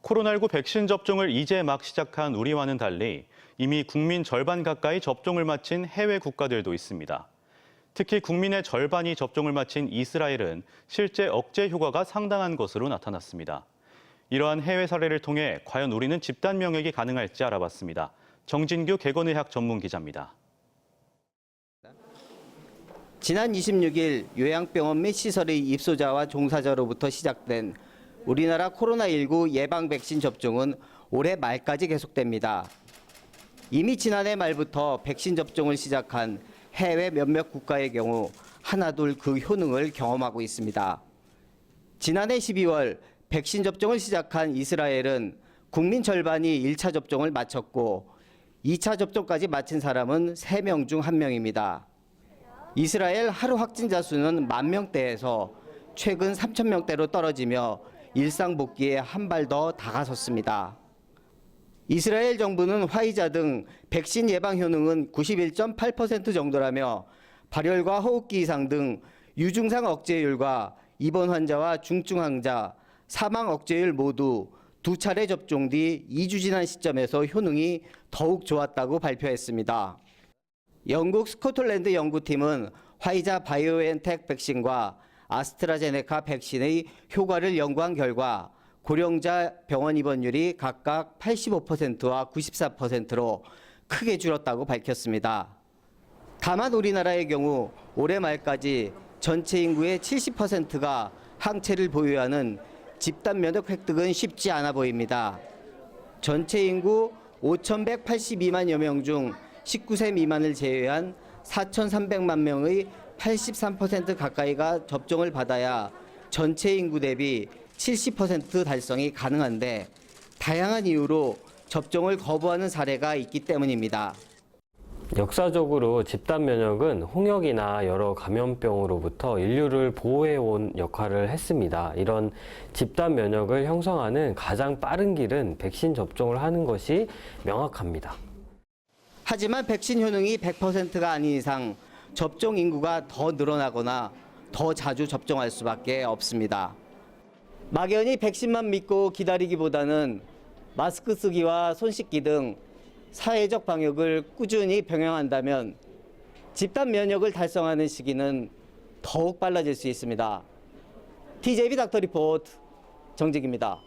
코로나19 백신 접종을 이제 막 시작한 우리와는 달리 이미 국민 절반 가까이 접종을 마친 해외 국가들도 있습니다. 특히 국민의 절반이 접종을 마친 이스라엘은 실제 억제 효과가 상당한 것으로 나타났습니다. 이러한 해외 사례를 통해 과연 우리는 집단 면역이 가능할지 알아봤습니다. 정진규 개건의학 전문 기자입니다. 지난 26일 요양병원 및 시설의 입소자와 종사자로부터 시작된 우리나라 코로나19 예방 백신 접종은 올해 말까지 계속됩니다. 이미 지난해 말부터 백신 접종을 시작한 해외 몇몇 국가의 경우 하나둘 그 효능을 경험하고 있습니다. 지난해 12월 백신 접종을 시작한 이스라엘은 국민 절반이 1차 접종을 마쳤고 2차 접종까지 마친 사람은 3명 중 1명입니다. 이스라엘 하루 확진자 수는 10,000명대에서 최근 3,000명대로 떨어지며 일상 복귀에 한 발 더 다가섰습니다. 이스라엘 정부는 화이자 등 백신 예방 효능은 91.8% 정도라며 발열과 호흡기 이상 등 유증상 억제율과 입원 환자와 중증 환자, 사망 억제율 모두 2차례 접종 뒤 2주 지난 시점에서 효능이 더욱 좋았다고 발표했습니다. 영국 스코틀랜드 연구팀은 화이자 바이오엔텍 백신과 아스트라제네카 백신의 효과를 연구한 결과 고령자 병원 입원율이 각각 85%와 94%로 크게 줄었다고 밝혔습니다. 다만 우리나라의 경우 올해 말까지 전체 인구의 70%가 항체를 보유하는 집단 면역 획득은 쉽지 않아 보입니다. 전체 인구 5,182만여 명 중 19세 미만을 제외한 4,300만 명의 83% 가까이가 접종을 받아야 전체 인구 대비 70% 달성이 가능한데 다양한 이유로 접종을 거부하는 사례가 있기 때문입니다. 역사적으로 집단 면역은 홍역이나 여러 감염병으로부터 인류를 보호해온 역할을 했습니다. 이런 집단 면역을 형성하는 가장 빠른 길은 백신 접종을 하는 것이 명확합니다. 하지만 백신 효능이 100%가 아닌 이상 접종 인구가 더 늘어나거나 더 자주 접종할 수밖에 없습니다. 막연히 백신만 믿고 기다리기보다는 마스크 쓰기와 손 씻기 등 사회적 방역을 꾸준히 병행한다면 집단 면역을 달성하는 시기는 더욱 빨라질 수 있습니다. TJB 닥터 리포트 정직입니다.